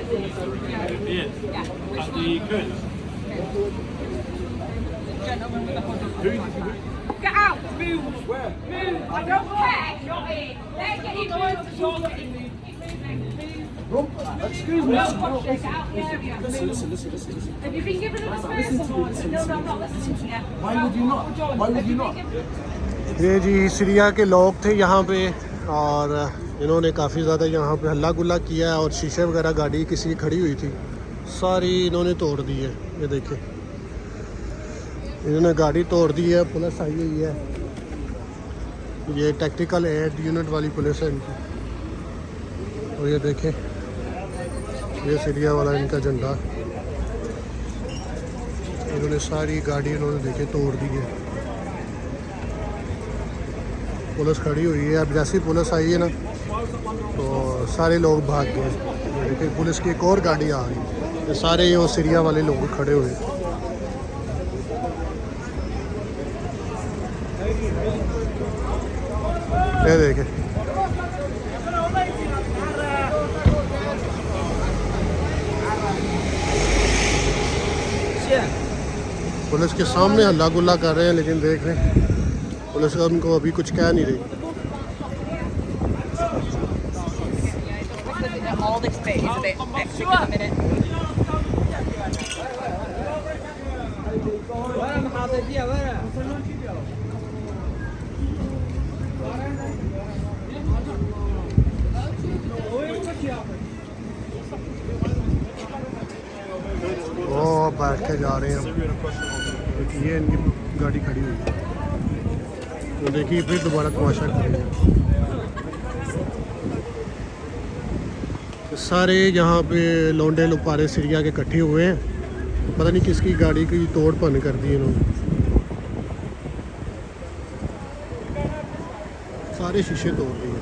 Ian, at the curtain. Gentleman with the hoodie. Get out! Move! Where? Move! I don't care! You're in! They're getting moved! You're getting moved! Excuse me. Get out the area! Listen. Have you been given a referral? No, I'm not listening to you. Why would you not? Why would you not? ये जी Syria के लोग थे यहाँ पे और इन्होंने काफ़ी ज़्यादा यहाँ पे हल्ला गुल्ला किया है और शीशे वगैरह गाड़ी किसी की खड़ी हुई थी सारी इन्होंने तोड़ दी है। ये देखिए इन्होंने गाड़ी तोड़ दी है। पुलिस आई हुई है, ये टैक्टिकल एड यूनिट वाली पुलिस है इनकी। और ये देखें ये सीरिया वाला इनका झंडा, इन्होंने सारी गाड़ी इन्होंने देखे तोड़ दी है। पुलिस खड़ी हुई है। अब जैसी पुलिस आई है ना तो सारे लोग भाग गए। देखिए पुलिस की एक और गाड़ी आ रही है, ये सारे वो सीरिया वाले लोग खड़े हुए। ये देखें पुलिस के सामने हल्ला गुल्ला कर रहे हैं, लेकिन देख रहे हैं पुलिस उनको अभी कुछ कह नहीं रही। All this bit is a bit extra at the minute. वो बैठ के जा रहे हैं। ये इनकी गाड़ी खड़ी हुई है, तो देखिए फिर दोबारा तमाशा करेंगे। सारे यहाँ पे लौंडे लुपारे सीरिया के इकट्ठे हुए हैं, पता नहीं किसकी गाड़ी की तोड़ भन्न कर दी इन्होंने। सारे शीशे तोड़ दिए।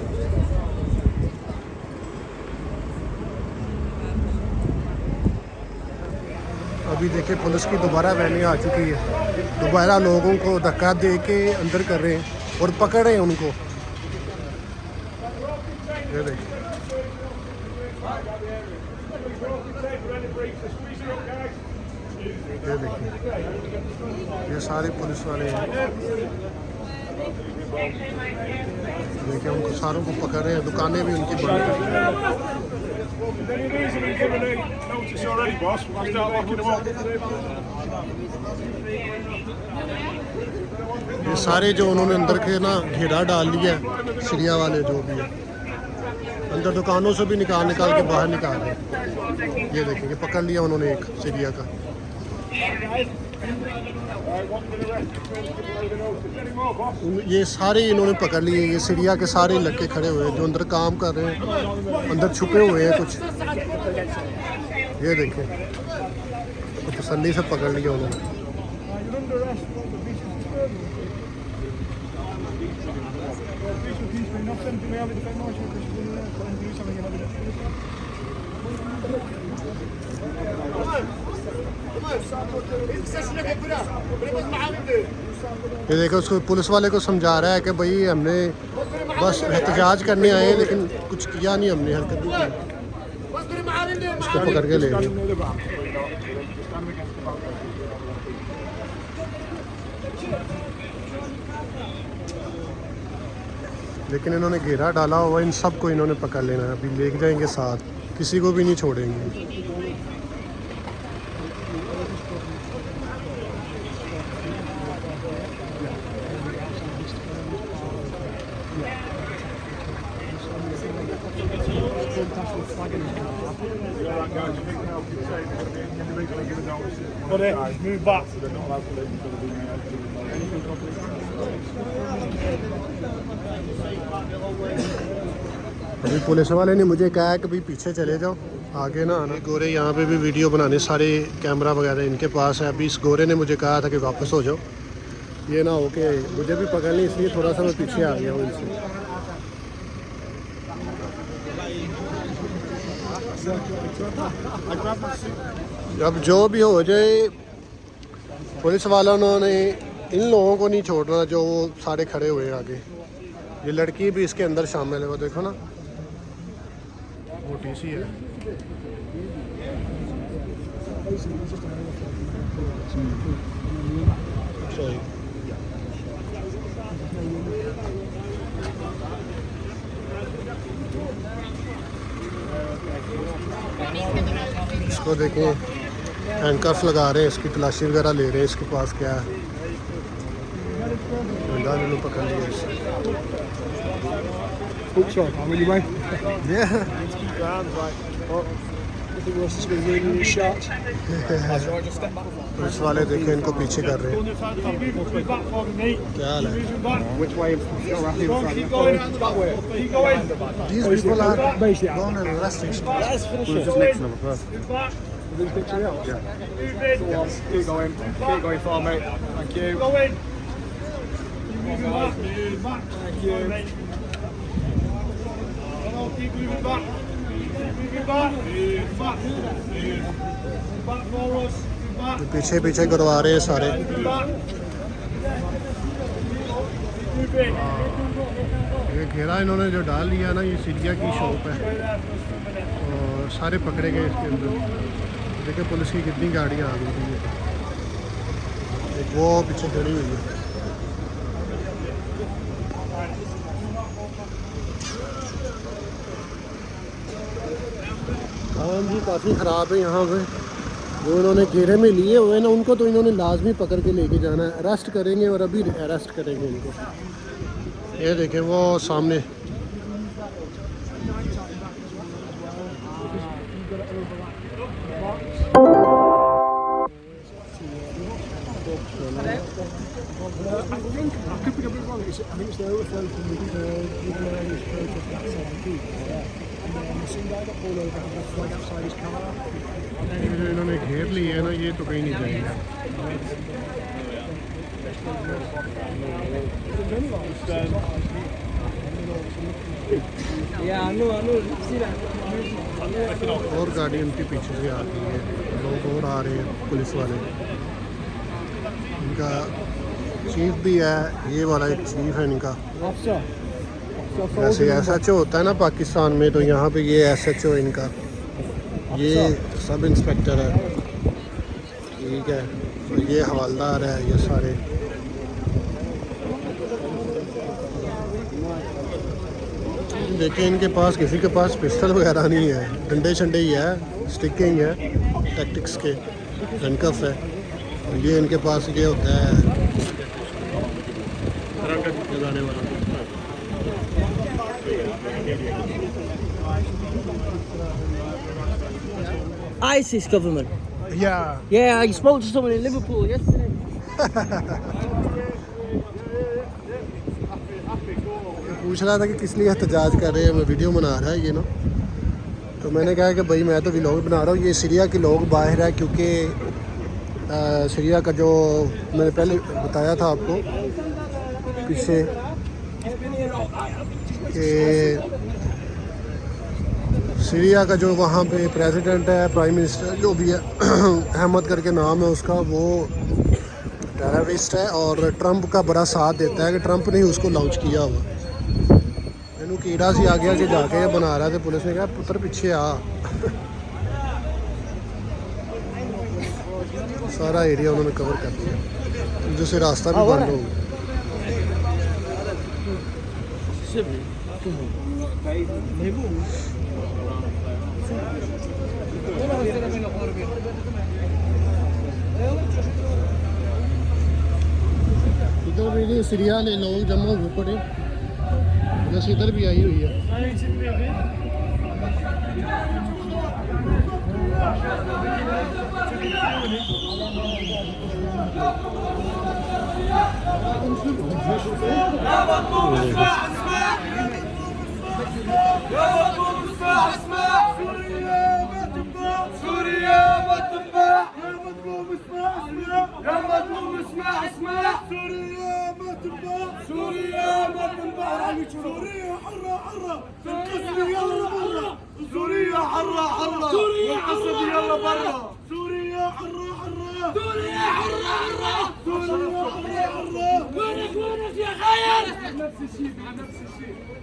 अभी देखिए पुलिस की दोबारा वैनें आ चुकी है, दोबारा लोगों को धक्का दे के अंदर कर रहे हैं और पकड़ रहे हैं उनको। ये देखिए ये सारे पुलिस वाले हैं। देखिए उनको सारों को पकड़ रहे हैं, दुकानें भी उनकी बंद कर दी। ये सारे जो उन्होंने अंदर के ना घेरा डाल लिया है, सीरिया वाले जो भी है अंदर दुकानों से भी निकाल के बाहर निकाल रहे हैं। ये देखेंगे पकड़ लिया उन्होंने एक सीरिया का। ये सारे इन्होंने पकड़ लिए, ये सीरिया के सारे लड़के खड़े हुए हैं जो अंदर काम कर रहे हैं, अंदर छुपे हुए हैं कुछ। ये देखें तो तसल्ली से पकड़ लिया उन्होंने। ये देखो उसको पुलिस वाले को समझा रहा है कि भाई हमने बस एहतजाज करने आए हैं, लेकिन कुछ किया नहीं हमने, हरकत नहीं की। उसको पकड़ के ले गए। लेकिन इन्होंने घेरा डाला हुआ, इन सब को इन्होंने पकड़ लेना है, अभी ले जाएंगे साथ, किसी को भी नहीं छोड़ेंगे। अभी पुलिस वाले ने मुझे कहा है कि भाई पीछे चले जाओ, आगे ना आना। गोरे यहाँ पे भी वीडियो बनाने सारे कैमरा वगैरह इनके पास है। अभी इस गोरे ने मुझे कहा था कि वापस हो जाओ, ये ना हो के मुझे भी पकड़ ली, इसलिए थोड़ा सा मैं पीछे आ गया हूँ इनसे। अब जो भी हो जाए, पुलिस वालों ने इन लोगों को नहीं छोड़ना जो सारे खड़े हुए हैं आगे। ये लड़की भी इसके अंदर शामिल है, वो देखो ना, वो टीसी है। Sorry. इसको देखें, हैंडकफ लगा रहे हैं, इसकी तलाशी वगैरह ले रहे हैं, इसके पास क्या है। इन्होंने पकड़ लिया इससे। पुलिस वाले देखें इनको पीछे कर रहे हैं। क्या हाल है? These people are going and arresting someone. Keep going for me. Thank you. Moving back. Thank you. Keep moving back. Back for us. Back. पीछे पीछे करवा रहे हैं सारे। ये घेरा इन्होंने जो डाल लिया ना, ये सीरिया की शॉप है और सारे पकड़े गए इसके अंदर। देखिए पुलिस की कितनी गाड़ियाँ आ गई थी। एक वो पीछे खड़ी हुई है। काम भी काफ़ी ख़राब है यहाँ पे। जो इन्होंने घेरे में लिए हुए ना, उनको तो इन्होंने लाजमी पकड़ के लेके जाना है। अरेस्ट करेंगे और अभी अरेस्ट करेंगे इनको। ये देखें वो सामने। जो इन्होंने घेर लिए है ना, ये तो कहीं नहीं जाएंगे। और गाड़ी उनके पीछे से आ गई है, लोग और आ रहे हैं पुलिस वाले। इनका चीफ भी है, ये वाला एक चीफ है इनका। वैसे SHO होता है ना पाकिस्तान में, तो यहाँ पे ये SHO इनका, ये सब इंस्पेक्टर है, ठीक है। तो ये हवालदार है, ये सारे। देखिए इनके पास, किसी के पास पिस्टल वगैरह नहीं है, डंडे शंडे ही है, स्टिकिंग है, टैक्टिक्स के, हैंडकफ है। और ये इनके पास ये होता है लगाने वाला। ISIS government. Yeah. Yeah, I spoke to someone in Liverpool yesterday. पूछ रहा था कि किस लिए एहतजाज कर रहे हैं, मैं वीडियो बना रहा है ये ना। तो मैंने कहा कि भाई मैं तो व्लॉग बना रहा हूँ, ये सीरिया के लोग बाहर है, क्योंकि सीरिया का जो मैंने पहले बताया था आपको पीछे कि सीरिया का जो वहाँ पे प्रेसिडेंट है, प्राइम मिनिस्टर जो भी है, अहमद करके नाम है उसका, वो टेररिस्ट है और ट्रंप का बड़ा साथ देता है कि ट्रंप ने ही उसको लॉन्च किया हुआ। मैंने कीड़ा सी आ गया कि जाके ये बना रहा था, पुलिस ने कहा पुत्र पीछे आ। सारा एरिया उन्होंने कवर कर दिया, जिससे रास्ता भी बंद हो गया। इधर भी सीरिया ने लोग जमा हुए पड़े, जैसे इधर भी आई हुई है।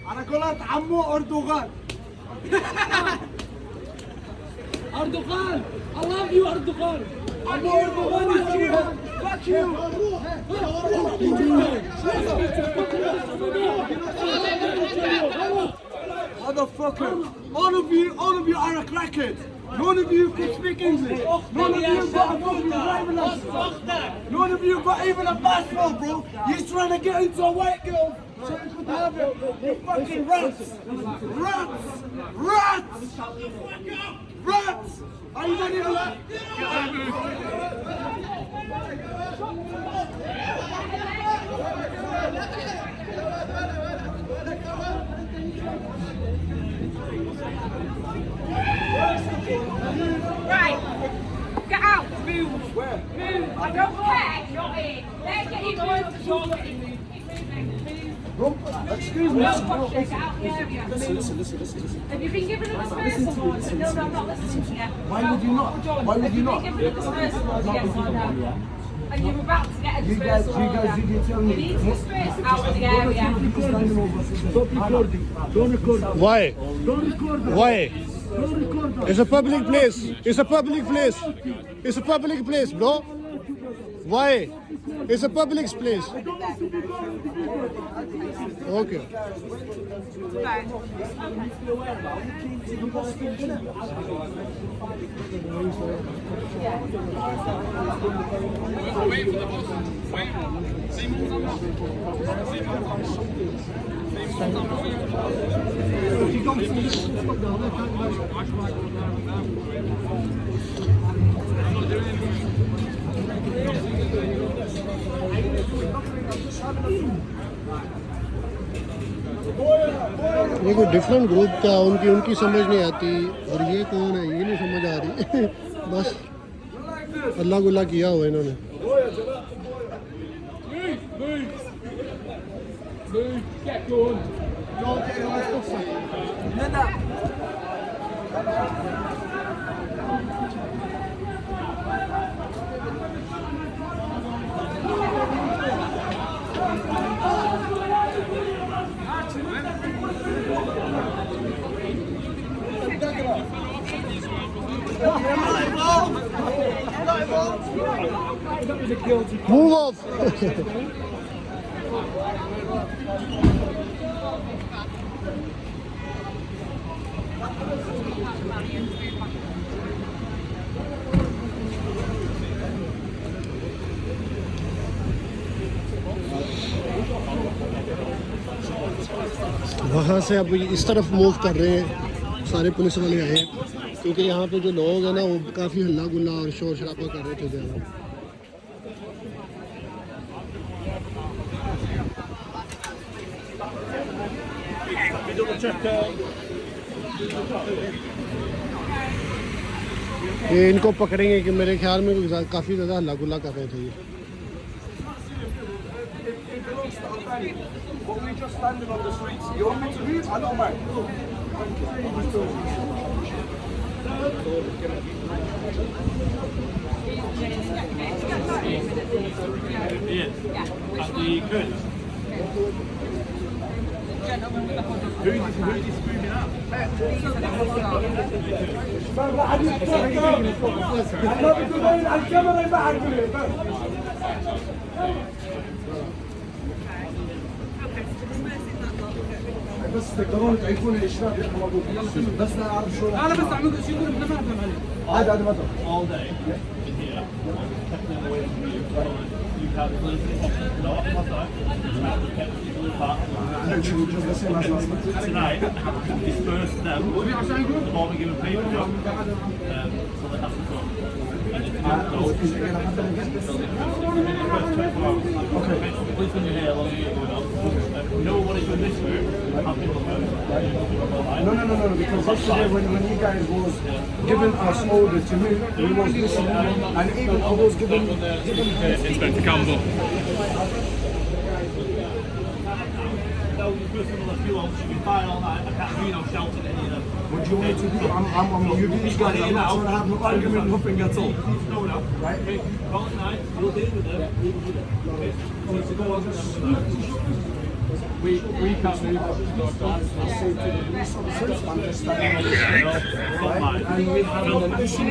على قولة عمو أردوغان. Erdogan! I love you, Erdogan! I'm Erdogan! Fuck you! Motherfucker! All of you are a crackhead! None of you can speak English! None of you got a fucking driving license! None of you got even a passport, bro! You're trying to get into a white girl! So you could have it! You fucking rats! Rats! Rats! Rats! Are you done here? Right. Get out. Move. Where? Move. I don't care. You're in. They're getting on. You're getting moved. Excuse me. No, watch it. Get out the area. Listen. Have you been given a dispersal order? No, I'm not listening to you. Why would you not? Why would you not? Have you been given a dispersal order? Yes or no? And you're about to get a dispersal order. you tell me. You need to disperse out of the area. Stop recording. Don't record. Why? Don't record. Why? Don't record. It's a public place. It's a public place. It's a public place, bro. Why? It's a public place. Okay. Right. ये कोई different group था, उनकी समझ नहीं आती, और ये कौन है ये नहीं समझ आ रही। बस अल्लाह गुल्ला किया हुआ इन्होंने। Move off. वहाँ से अब इस तरफ मूव कर रहे हैं, सारे पुलिस वाले आए हैं, क्योंकि यहाँ पे जो लोग हैं ना वो काफ़ी हल्ला गुल्ला और शोर शराबा कर रहे थे ज़्यादा। ये इनको पकड़ेंगे कि मेरे ख्याल में काफ़ी ज़्यादा हल्ला गुल्ला कर रहे थे ये। But we just standing on the streets. You want me to move? I don't mind. بس تقدرون تعرفون الاشراف اللي موجود بس لا اعرف شو انا بس اعمل شو يقول بدنا نفهم عليه عادي ما all day in here kept them away from you you have tonight disperse them the moment given paper so they have to come okay please when you're here know what is in this room no because yesterday when you guys was giving us order to move we was listening and even I was giving Inspector Campbell what do you want me to do? I'm you these guys I'm not trying to have no argument nothing at all right? Call it 9 we'll deal with them We can't move on. I say to the police officers, understand and we have an issue.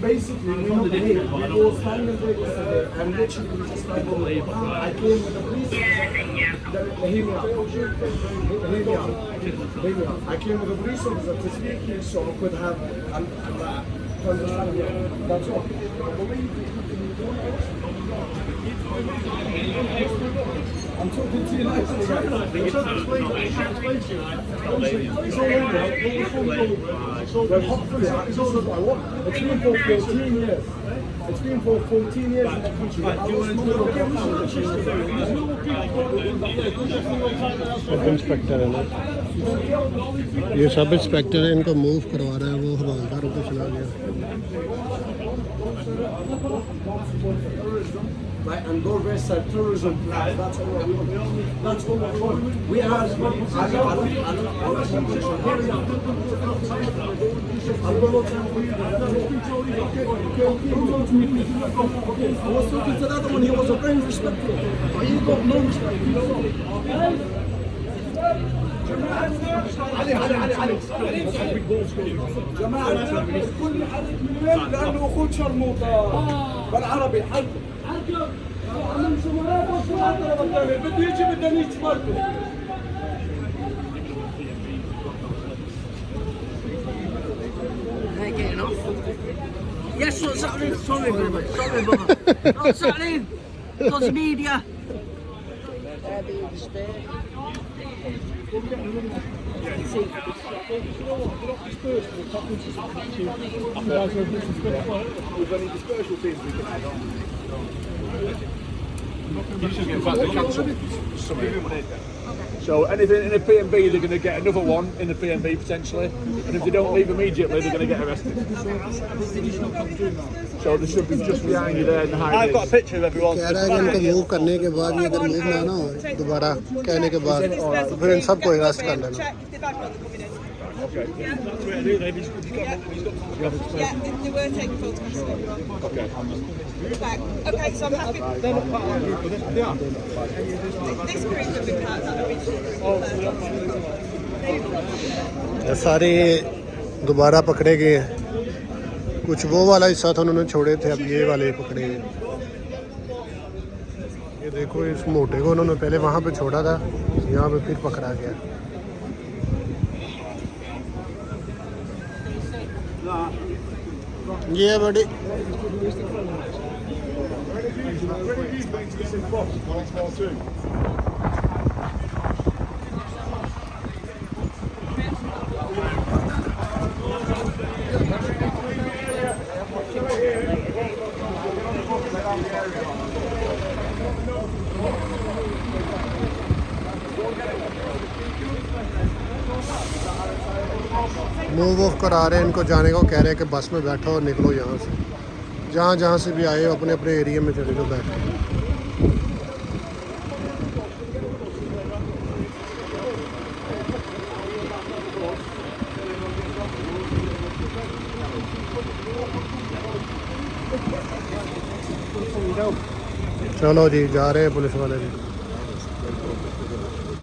Basically, we're not here. We all standing there yesterday and literally we just like, I came with the police officer. Hear me out. Hear me out. Hear me out. I came with the police officer to speak here so I could have to understand you. That's all. I'm talking to you nicely. It's all over. Well, hopefully, it's all what I want. It's been for 14 years. It's been for 14 years in the country. Sub inspector है ना, ये sub inspector है, इनको move करवा रहे हैं, वो हवालदारों को चला गया। Right, and go arrest terrorism plans. That's all I want. That's all I want. We are. I was talking to the other one. He was very respectful. But he got no respect. جماعة كل حد منهم لأنه أخوك شرموطة بالعربي حد أنا مش مرافق بدي يجي بدني برضه. They're getting off. Yes, what's happening? Sorry, brother. Sorry, brother. What's happening? God's media. So anything in a P&B, they're going to get another one in the P&B potentially, and if they don't leave immediately, they're going to get arrested. So they should be just behind you there in the high. I've got a picture of everyone. कह रहा है कि इनको move करने के बाद भी अगर मूव ना ना हो दोबारा कहने के बाद तो फिर इन सबको अरेस्ट कर लेना। Okay. Yeah, they were taking photographs of everyone. Okay. Back. Okay, so I'm happy. This group have been part of that original. ये सारे दोबारा पकड़े गए हैं, कुछ वो वाला हिस्सा था उन्होंने छोड़े थे, अब ये वाले पकड़े हैं। ये देखो इस मोटे को उन्होंने पहले वहाँ पे छोड़ा था, यहाँ पे फिर पकड़ा गया। ये है बड़ी मूव ऑफ करा रहे हैं इनको, जाने को कह रहे हैं कि बस में बैठो और निकलो यहाँ से, जहाँ जहाँ से भी आए हो अपने अपने एरिया में चले जाओ बैठ के। चलो जी, जा रहे हैं पुलिस वाले जी।